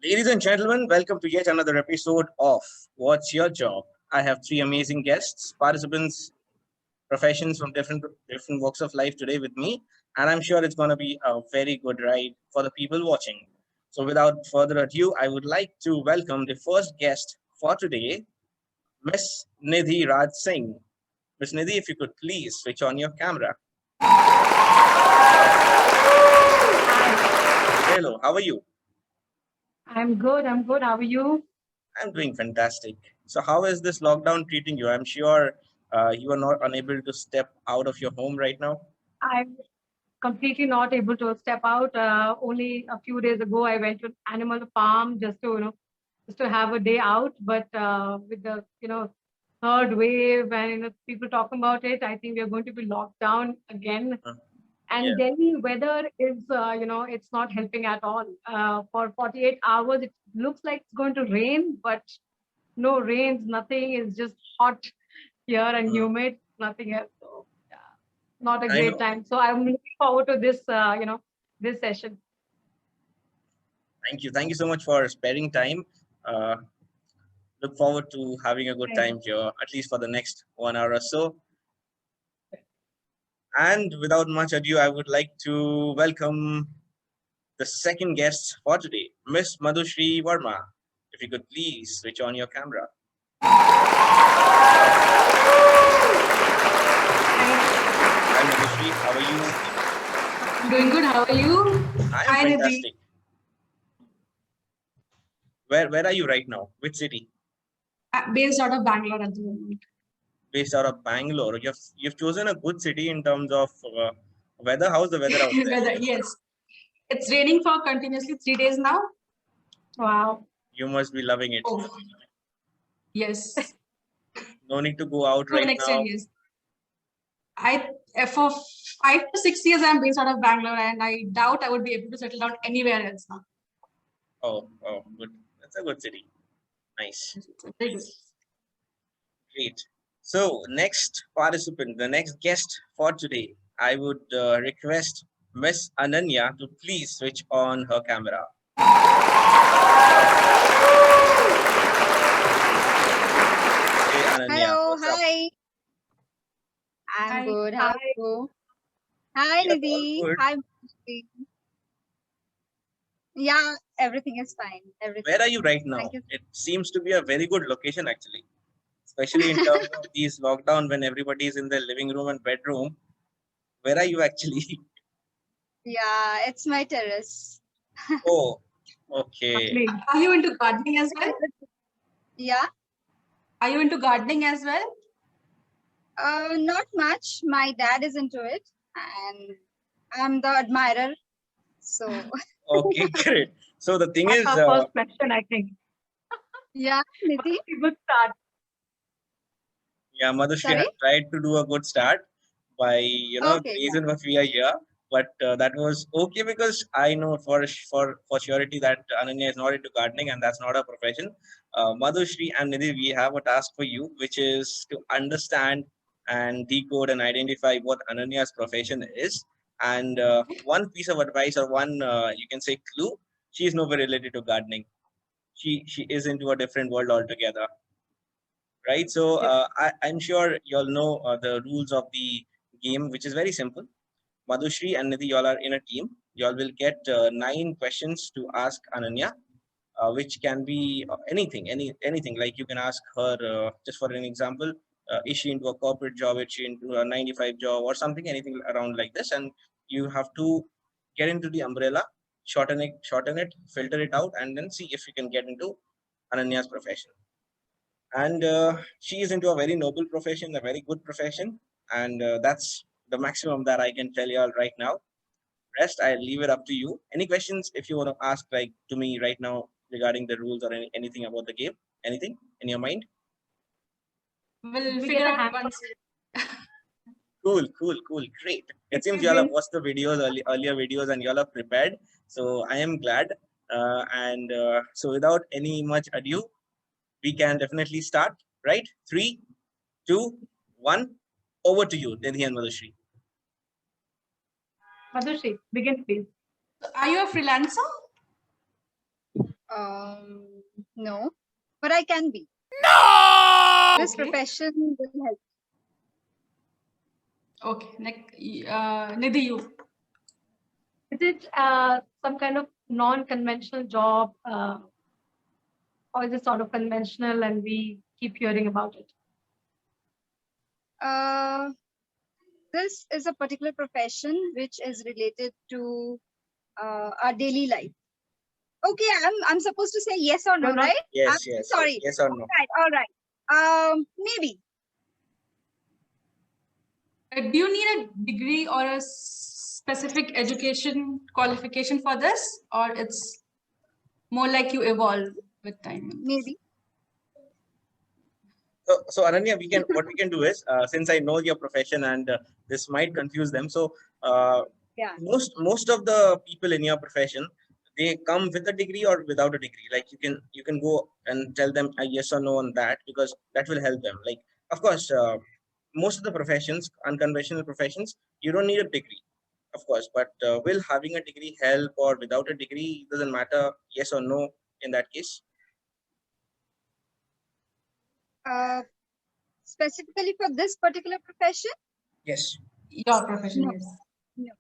Ladies and gentlemen, welcome to yet another episode of What's Your Job? I have three amazing guests, participants, professions from different walks of life today with me, and I'm sure it's going to be a very good ride for the people watching. So, without further ado, I would like to welcome the first guest for today, Miss Nidhi Raj Singh. Miss Nidhi, if you could please switch on your camera. Hello, how are you? I'm good. How are you? I'm doing fantastic. So, how is this lockdown treating you? I'm sure you are not unable to step out of your home right now. I'm completely not able to step out. Only a few days ago, I went to an animal farm just to have a day out. But with the third wave and people talking about it, I think we are going to be locked down again. Yeah. And Delhi weather is, it's not helping at all. For 48 hours, it looks like it's going to rain, but no rains, nothing. It's just hot here and humid, nothing else. So, yeah, not a I great know. time. So I'm looking forward to this, this session. Thank you. Thank you so much for sparing time. Uh, look forward to having a good Thank time here, at least for the next 1 hour or so. And without much ado, I would like to welcome the second guest for today, Miss Madhushri Verma. If you could please switch on your camera. Hi Madhushri, how are you? Doing good. How are you? I Hi, am Nidhi. fantastic. Where are you right now? Which city? Based out of Bangalore at the moment. Based out of Bangalore. You've chosen a good city in terms of weather. How's the weather out there? Weather, yes. It's raining for continuously 3 days now. Wow. You must be loving it. Oh, yes. No need to go out To an right extent, now. yes. For 5 to 6 years, I'm based out of Bangalore, and I doubt I would be able to settle down anywhere else now. Oh, good. That's a good city. Nice. Very good. Great. So, next participant, the next guest for today, I would request Miss Ananya to please switch on her camera. Hey, Ananya. Hello, What's up? hi. I'm Hi. good. How are you? Hi, Yeah, all Nidhi. good. Hi. Bhakti. Yeah, everything is fine. Everything. Where are you right now? Thank you. It seems to be a very good location, actually, especially in terms of these lockdown when everybody is in their living room and bedroom. Where are you actually? Yeah, it's my terrace. Oh, okay. Lovely. Are you into gardening as well? Yeah, Are you into gardening as well? not much. My dad is into it, and I'm the admirer. So, Okay, great. So the thing That's is, our first question, I think. yeah, Nidhi. Good start. yeah, Madhushri Sorry. has tried to do a good start by, the Okay, yeah. reason why we are here. But that was okay because I know for surety that Ananya is not into gardening and that's not a profession. Madhushri and Nidhi, we have a task for you, which is to understand and decode and identify what Ananya's profession is. And one piece of advice or one you can say clue, she is nowhere related to gardening. She is into a different world altogether, right? So I'm sure you all know the rules of the game, which is very simple. Madhushri and Nidhi, you all are in a team. You all will get 9 questions to ask Ananya, which can be anything. Like you can ask her, just for an example, is she into a corporate job? Is she into a 9 to 5 job or something? Anything around like this, and you have to get into the umbrella, shorten it, filter it out, and then see if you can get into Ananya's profession. And she is into a very noble profession, a very good profession, and that's the maximum that I can tell you all right now. Rest, I leave it up to you. Any questions if you want to ask like to me right now regarding the rules or anything about the game? Anything in your mind? We'll We figure get a out hang once. Cool, great. It seems We've you all have been- watched the videos, earlier videos, and you all are prepared. So I am glad. And so without any much ado, we can definitely start. Right? 3, 2, 1. Over to you, Nidhi and Madhushri. Madhushri, begin please. Are you a freelancer? No, but I can be. This Okay. profession will help. Okay. Next, Nidhi, you. Is it some kind of non-conventional job, or is it sort of conventional and we keep hearing about it? This is a particular profession which is related to our daily life. Okay, I'm supposed to say yes or no, You're not- right? Yes, I'm yes. sorry. Yes or no? All right. Maybe. Do you need a degree or a specific education qualification for this, or it's more like you evolve with time? Maybe. So Ananya, what we can do is, since I know your profession and this might confuse them. So Yeah. most of the people in your profession, they come with a degree or without a degree. Like you can go and tell them a yes or no on that, because that will help them. Like, of course, most of the professions, unconventional professions, you don't need a degree, of course. But will having a degree help, or without a degree, doesn't matter, yes or no in that case? Specifically for this particular profession? Yes. Your profession, No. yes. No.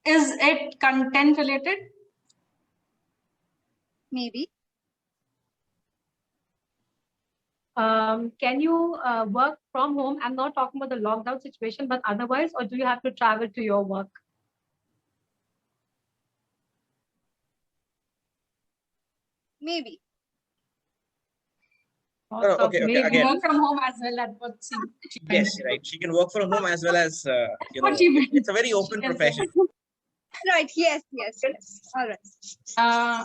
Is it content related? Maybe. Can you work from home? I'm not talking about the lockdown situation, but otherwise, or do you have to travel to your work? Maybe. Lots of okay, maybe. again. Work from home as well. That's what she. Yes, right. She can work from home as well as What she meant. it's a very open She can profession. Right. Yes. All right.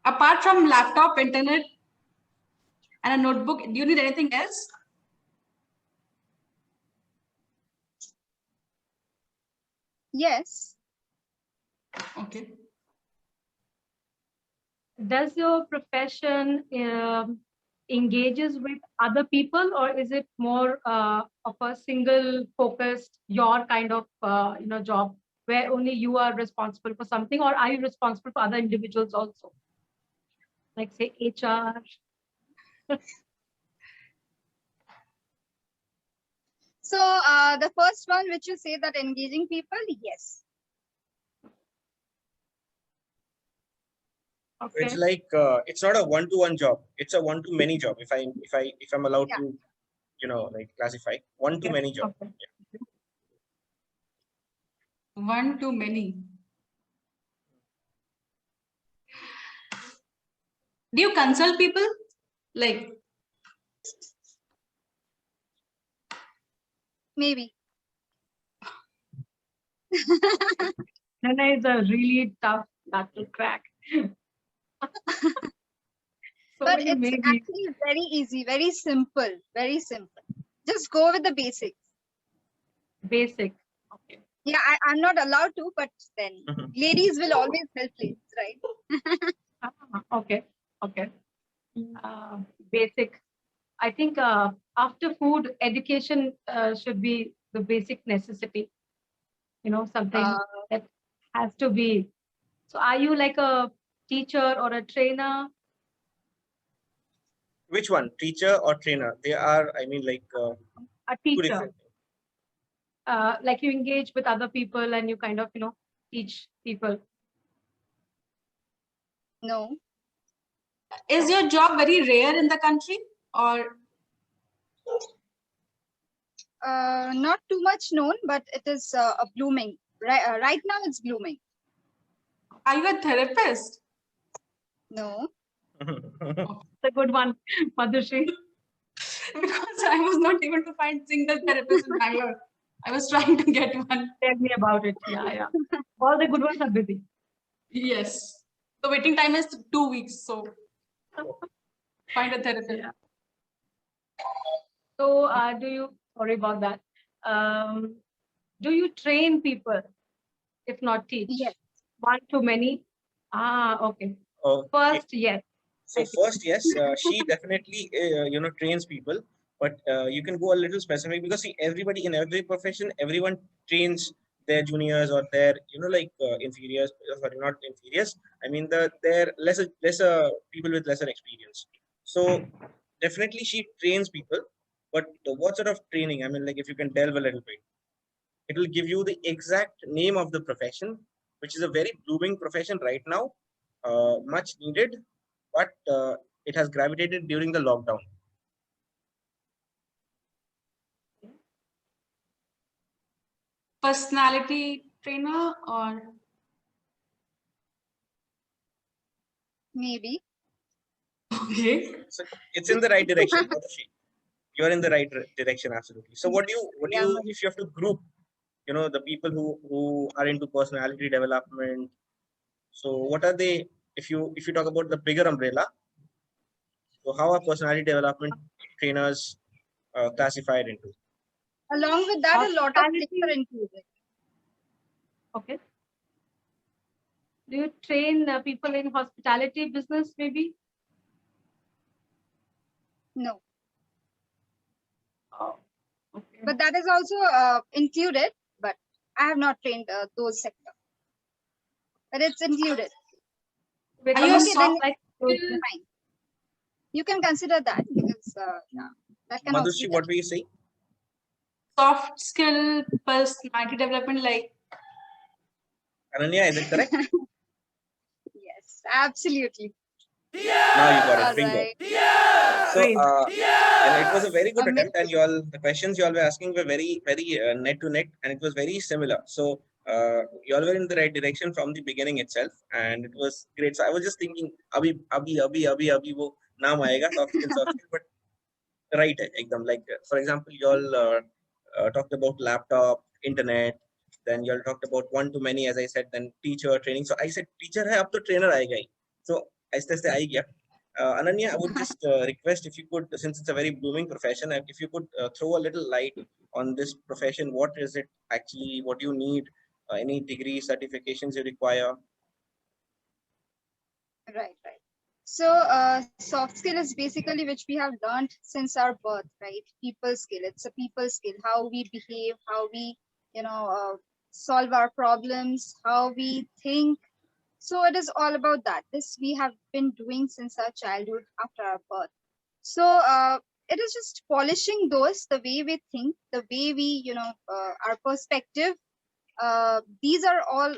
Apart from laptop, internet, and a notebook, do you need anything else? Yes. Okay. Does your profession engages with other people, or is it more of a single focused your kind of job where only you are responsible for something, or are you responsible for other individuals also, like say HR? So the first one, which you say that engaging people, yes. Okay. It's like it's not a one-to-one job. It's a one-to-many job. If I'm allowed to, like classify one-to-many job. Okay. One too many. Do you consult people? Like, Maybe. Nana is a really tough nut to crack. So But many it's maybe. actually very easy, very simple, very simple. Just go with the basics. Basic. Okay. Yeah, I'm not allowed to, but then ladies will always help ladies, right? Okay. Okay. Basic. I think after food, education should be the basic necessity. Something that has to be. So are you like a teacher or a trainer? Which one, teacher or trainer? They are, I mean, like A two teacher. different things. Like you engage with other people and you kind of, teach people. No. is your job very rare in the country, or Not too much known, but it is a blooming. Right now, it's blooming. are you a therapist? No. It's a good one, Madhushri. Because I was not able to find single therapist in Bangalore. I was trying to get one. Tell me about it. Yeah. All the good ones are busy. Yes. The waiting time is 2 weeks. So find a therapist. Yeah. So sorry about that. Do you train people, if not teach? Yes. One too many? Okay. Okay. First, yes. So first, yes, she definitely trains people, but you can go a little specific, because see, everybody in every profession, everyone trains their juniors or their like inferiors, sorry, not inferiors, I mean their lesser people with lesser experience. So definitely she trains people, but what sort of training? I mean, like, if you can delve a little bit, it will give you the exact name of the profession, which is a very blooming profession right now, much needed, but it has gravitated during the lockdown. Personality trainer or Maybe. okay. So it's in the right direction. Madhushi. You're in the right direction, absolutely. So what do Yeah, you, if you have to group, the people who are into personality development, so what are they, if you talk about the bigger umbrella, so how are personality development trainers classified into? along with that, a lot of things are Hospitality. included. Okay. Do you train people in hospitality business maybe? No, Oh, okay. but that is also included. But I have not trained those sector, but it's included. We're Are you a coming Okay, to then soft like skill, fine. You can consider that because yeah, that can also be Madhushi, done. what were you saying? soft skill personality development, like Ananya, is it correct? Yes, absolutely. Now you got it. All Bingo. right. So, great. and it was a very good attempt, and Amazing. the questions you all were asking were very, very net to net, and it was very similar. So, you all were in the right direction from the beginning itself, and it was great. So, I was just thinking, abhi, wo naam aayega, soft skill, but right, ekdam. Like, for example, you all talked about laptop, internet, then you all talked about one to many, as I said, then teacher training. So, I said, teacher hai, ab to trainer aayega hi. So, aiste aiste aa gaya. Ananya, I would just request if you could, since it's a very blooming profession, if you could throw a little light on this profession. What is it actually? What do you need? Any degree certifications you require? Right, right. So, soft skill is basically which we have learned since our birth, right? People skill. It's a people skill. How we behave, how we, solve our problems, how we think. So it is all about that. This we have been doing since our childhood after our birth. So it is just polishing those, the way we think, the way we, our perspective. These are all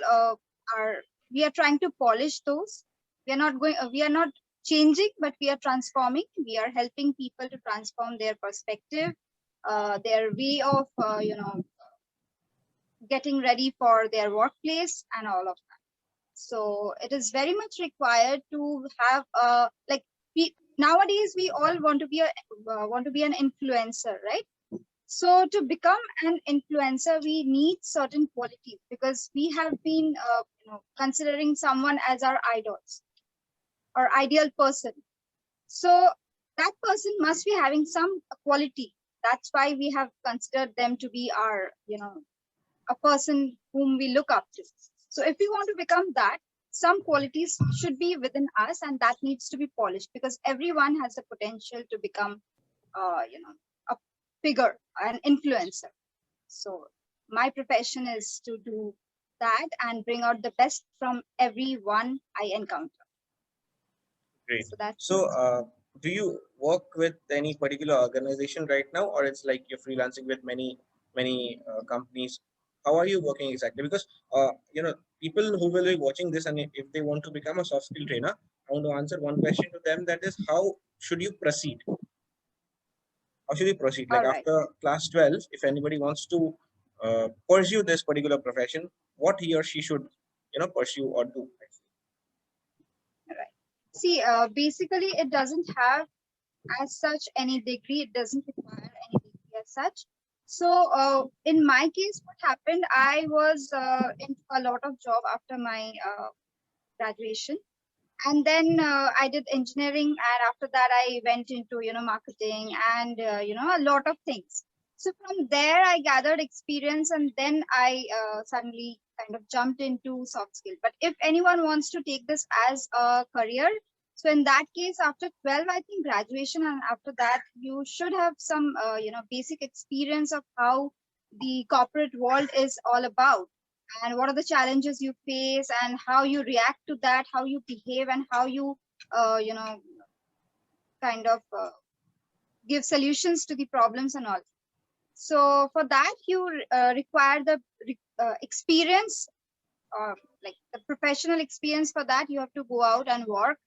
are we are trying to polish those. We are not changing, but we are transforming. We are helping people to transform their perspective, their way of, getting ready for their workplace and all of that. So it is very much required to have like nowadays we all want to be an influencer, right? So to become an influencer, we need certain qualities because we have been considering someone as our idols or ideal person. So that person must be having some quality. That's why we have considered them to be our, a person whom we look up to. So if we want to become that, some qualities should be within us, and that needs to be polished because everyone has the potential to become, a figure, an influencer. So my profession is to do that and bring out the best from everyone I encounter. Great. So that's So, do you work with any particular organization right now, or it's like you're freelancing with many companies? How are you working exactly? Because people who will be watching this, and if they want to become a soft skill trainer, I want to answer one question to them. That is, how should you proceed? How should you proceed? Like all right. after class 12, if anybody wants to pursue this particular profession, what he or she should pursue or do? All right. See, basically, it doesn't have as such any degree. It doesn't require any degree as such. So in my case, what happened, I was into a lot of job after my graduation, and then I did engineering, and after that I went into marketing and a lot of things. So from there I gathered experience, and then I suddenly kind of jumped into soft skill. But if anyone wants to take this as a career, so in that case, after 12 I think graduation, and after that you should have some basic experience of how the corporate world is all about. and what are the challenges you face and how you react to that, how you behave, and how you, you know, kind of give solutions to the problems and all. So for that, you require the experience, or like the professional experience. For that, you have to go out and work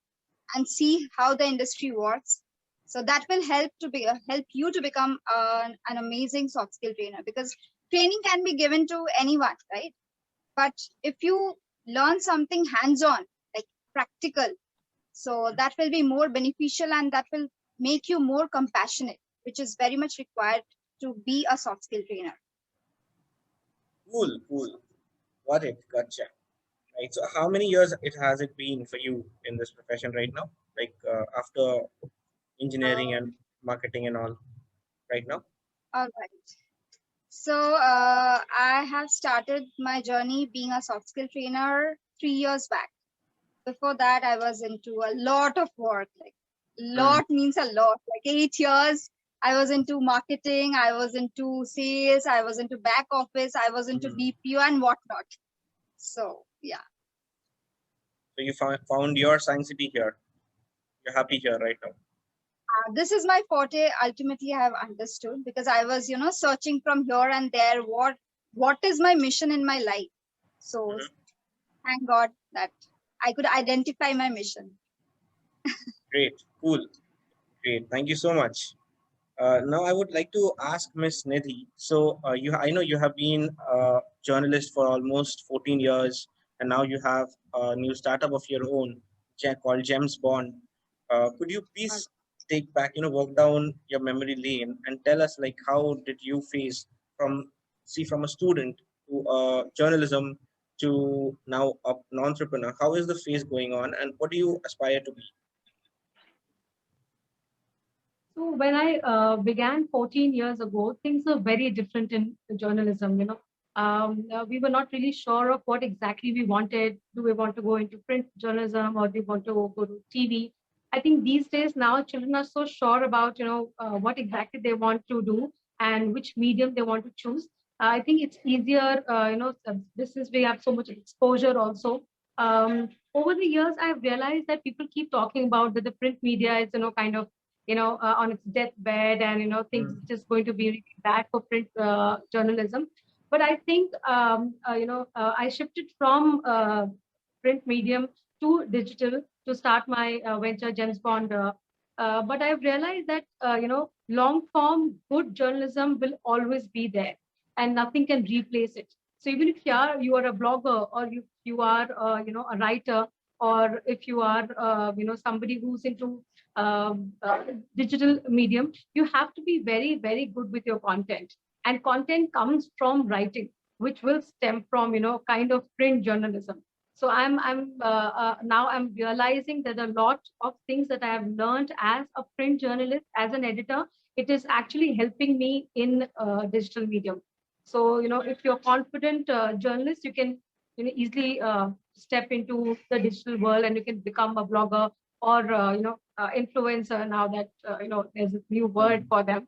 and see how the industry works. So that will help to be help you to become an amazing soft skill trainer, because training can be given to anyone, right? But if you learn something hands-on, like practical, so that will be more beneficial and that will make you more compassionate, which is very much required to be a soft skill trainer. Cool, cool. Got it. Gotcha. Right. So how many years it been for you in this profession right now? Like after engineering and marketing and all right now? All right. So I have started my journey being a soft skill trainer 3 years back. Before that, I was into a lot of work. Like lot means a lot. Like 8 years, I was into marketing. I was into sales. I was into back office. I was into BPO and whatnot. So yeah. So you found your science city here. You're happy here right now. This is my forte. Ultimately, I have understood, because I was, you know, searching from here and there. What is my mission in my life? So thank God that I could identify my mission. Great. Cool. Great. Thank you so much. Now I would like to ask Miss Nidhi. So I know you have been a journalist for almost 14 years, and now you have a new startup of your own called Gems Bond. Could you please take back, walk down your memory lane and tell us like how did you face from a student to journalism to now an entrepreneur? How is the phase going on, and what do you aspire to be? So when I began 14 years ago, things were very different in journalism. We were not really sure of what exactly we wanted. Do we want to go into print journalism, or do we want to go to TV? I think these days now children are so sure about what exactly they want to do and which medium they want to choose. I think it's easier. This is we have so much exposure also. Over the years, I've realized that people keep talking about that the print media is kind of on its deathbed, and things just going to be really bad for print journalism. But I think I shifted from print medium to digital to start my venture Gems Bond. But I've realized that long form good journalism will always be there, and nothing can replace it. So even if you are a blogger, or you are a writer, or if you are somebody who's into digital medium, you have to be very, very good with your content. And content comes from writing, which will stem from, kind of print journalism. So now I'm realizing that a lot of things that I have learned as a print journalist, as an editor, it is actually helping me in digital medium. So, if you're confident journalist, you can easily step into the digital world, and you can become a blogger or influencer, now that there's a new word for them.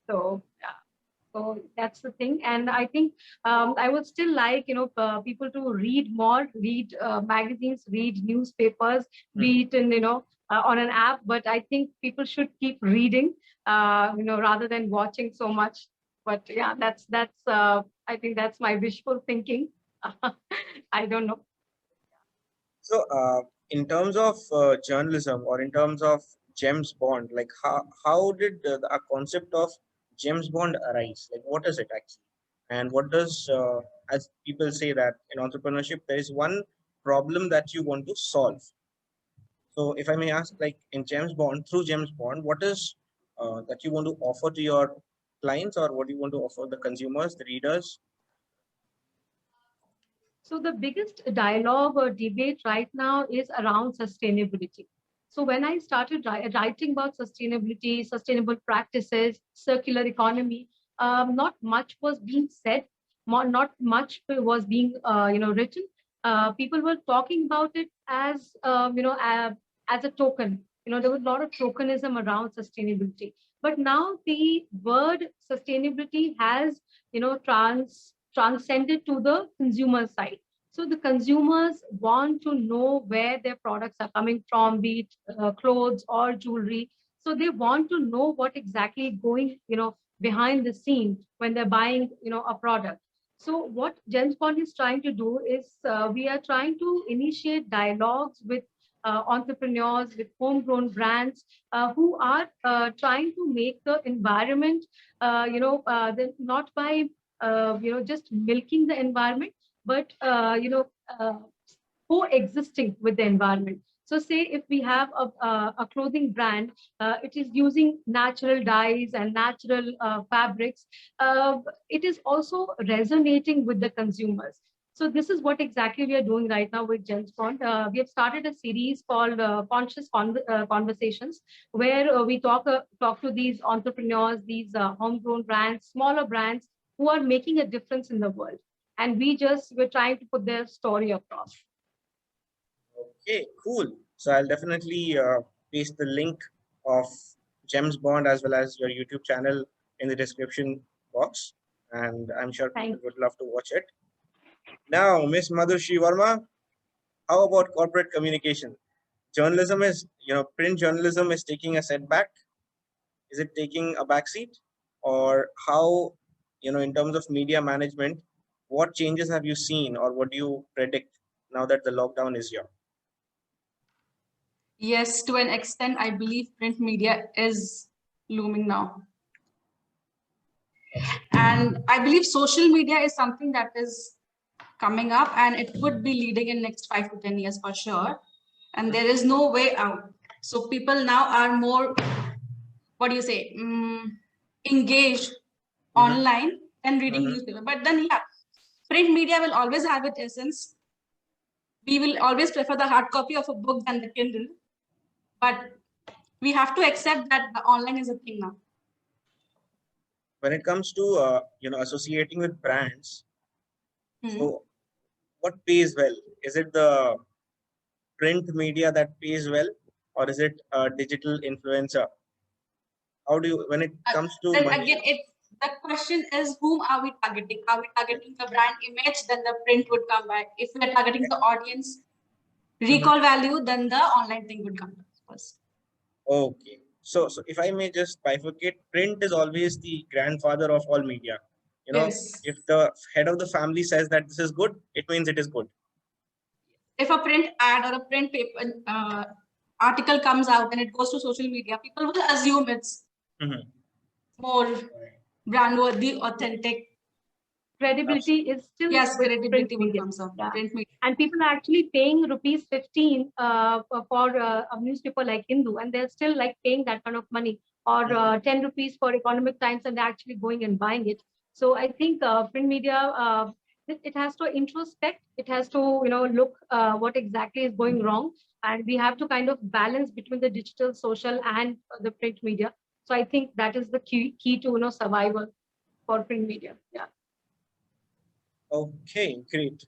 So yeah, so that's the thing. And I think I would still like people to read more, read magazines, read newspapers, be it in on an app. But I think people should keep reading, rather than watching so much. But yeah, that's I think that's my wishful thinking. I don't know. So, in terms of journalism, or in terms of James Bond, like how did the concept of James Bond arise? Like, what is it actually, and what does, as people say that in entrepreneurship, there is one problem that you want to solve. So, if I may ask, like in James Bond, through James Bond, what is that you want to offer to your clients, or what do you want to offer the consumers, the readers? So the biggest dialogue or debate right now is around sustainability. So when I started writing about sustainability, sustainable practices, circular economy, not much was being said, not much was being written. People were talking about it as a token. There was a lot of tokenism around sustainability. But now the word sustainability has transcended to the consumer side. So the consumers want to know where their products are coming from, be it clothes or jewelry. So they want to know what exactly going, behind the scene when they're buying, a product. So what GemsBond is trying to do is we are trying to initiate dialogues with entrepreneurs, with homegrown brands who are trying to make the environment, not by just milking the environment, but coexisting with the environment. So say if we have a clothing brand, it is using natural dyes and natural fabrics, it is also resonating with the consumers. So this is what exactly we are doing right now with GemsBond. We have started a series called Conscious Conversations, where we talk to these entrepreneurs, these homegrown brands, smaller brands who are making a difference in the world. And we're trying to put their story across. Okay, cool. So I'll definitely paste the link of GemsBond as well as your YouTube channel in the description box, and I'm sure people would love to watch it. Now, Miss Madhushri Verma, how about corporate communication? Journalism is, print journalism is taking a setback. Is it taking a backseat? Or how, in terms of media management, what changes have you seen or what do you predict now that the lockdown is here? Yes, to an extent, I believe print media is looming now. And I believe social media is something that is coming up, and it would be leading in next 5 to 10 years for sure. And there is no way out. So people now are more, what do you say, engaged online and reading newspaper. But then, yeah, print media will always have its essence. We will always prefer the hard copy of a book than the Kindle. But we have to accept that the online is a thing now. When it comes to associating with brands, so what pays well? Is it the print media that pays well, or is it a digital influencer? How do you, when it comes to money? Again, the question is, whom are we targeting? Are we targeting the brand image? Then the print would come back. If we are targeting the audience recall value, then the online thing would come first. Okay. So if I may just bifurcate, print is always the grandfather of all media. Yes. If the head of the family says that this is good, it means it is good. If a print ad or a print paper article comes out and it goes to social media, people will assume it's more brand worthy, authentic. Credibility is still credibility print media. Comes out. Yeah. Print media. And people are actually paying rupees 15 for a newspaper like Hindu, and they're still like paying that kind of money, or 10 rupees for Economic Times, and they're actually going and buying it. So I think print media, it has to introspect, it has to look what exactly is going wrong, and we have to kind of balance between the digital, social, and the print media. So I think that is the key to survival for print media. Yeah. Okay, great.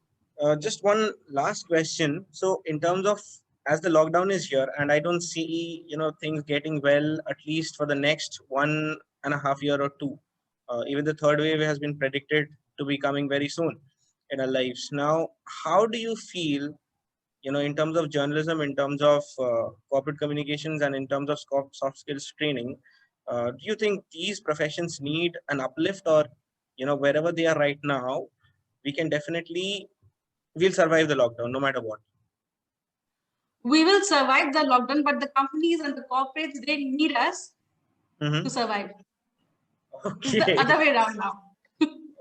Just one last question. So in terms of, as the lockdown is here and I don't see, things getting well, at least for the next 1.5 year or two, even the third wave has been predicted to be coming very soon in our lives. Now, how do you feel, in terms of journalism, in terms of corporate communications, and in terms of soft skills training, do you think these professions need an uplift, or, wherever they are right now, we'll survive the lockdown no matter what? We will survive the lockdown, but the companies and the corporates, they need us to survive. Okay. It's the other way around now.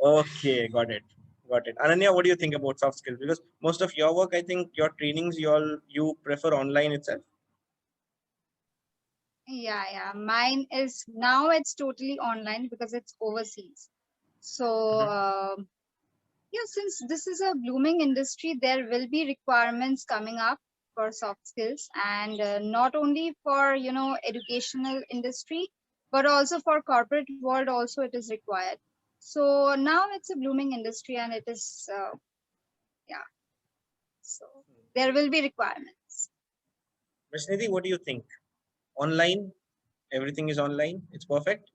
Okay, got it. Ananya, what do you think about soft skills? Because most of your work, I think your trainings, you prefer online itself. Yeah. Mine is now it's totally online because it's overseas. So yeah, since this is a blooming industry, there will be requirements coming up for soft skills, and not only for educational industry, but also for corporate world. Also, it is required. So now it's a blooming industry, and it is yeah. So there will be requirements. Ms. Nidhi, what do you think? Online, everything is online. It's perfect,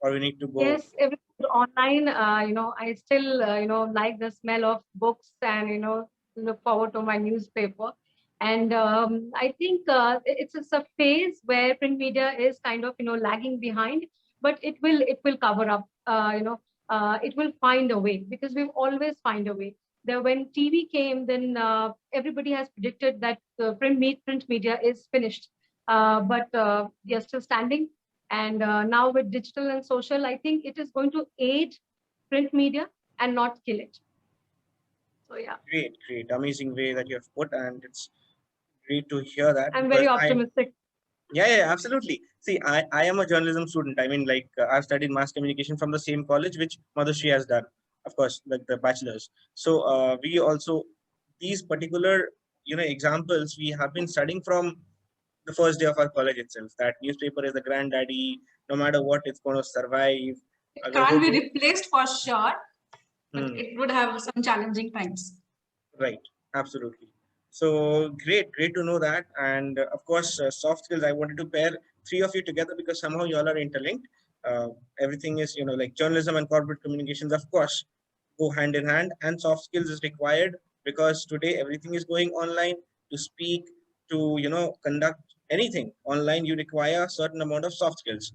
or we need to go? Yes, everything online, I still, like the smell of books and, look forward to my newspaper. And I think it's just a phase where print media is kind of, lagging behind, but it will cover up, it will find a way because we've always find a way. When TV came, then everybody has predicted that print media is finished. But we are still standing. And now with digital and social, I think it is going to aid print media and not kill it. So yeah, Great, amazing way that you have put, and it's great to hear that I'm because very optimistic. yeah, absolutely. See, I am a journalism student. I mean, like I've studied mass communication from the same college which Madhushri has done, of course, like the bachelor's. So we also these particular examples we have been studying from the first day of our college itself. That newspaper is the granddaddy. No matter what, it's going to survive. It can't be replaced for sure, but Hmm. it would have some challenging times. Right, absolutely. So great to know that. And of course, soft skills. I wanted to pair three of you together because somehow you all are interlinked. Everything is, like journalism and corporate communications, of course, go hand in hand. And soft skills is required because today everything is going online. To speak, to conduct anything online, you require a certain amount of soft skills.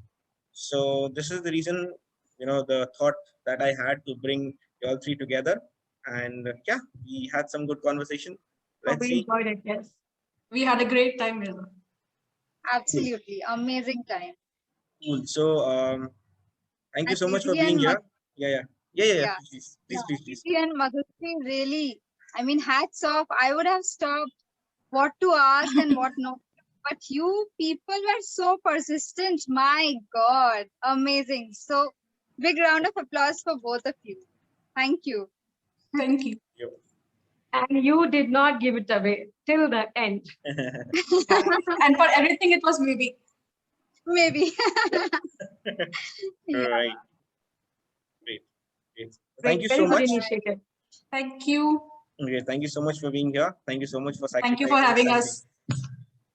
So this is the reason, the thought that I had to bring you all three together. And yeah, we had some good conversation. So Let's we see. enjoyed it, yes. We had a great time, Mirza. Absolutely. Amazing time. Cool. So thank you And so much for Nidhi being and here. Yeah. Yeah, Please. Nidhi and Madhusri really, I mean, hats off. I would have stopped what to ask and what not. But you people were so persistent. My God, amazing. So big round of applause for both of you. Thank you. Thank you. And you did not give it away till the end. And for everything, it was maybe. Maybe. All Yeah. right. Great. Thank you Very so good much. initiative. Thank you. Okay, thank you so much for being here. Thank you so much for Thank you sacrificing. for having studying. us.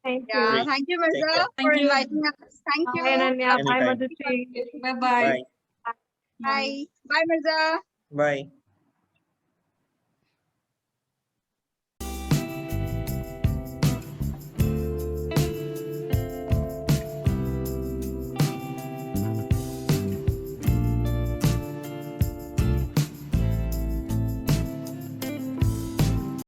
Thank Yeah. you. Great. Thank you, Take Mirza, care. for Thank you. inviting us. Thank Bye, you. Ananya. Bye, Anytime. Madhusri. Bye-bye. Bye. Bye. Bye, Mirza. Bye.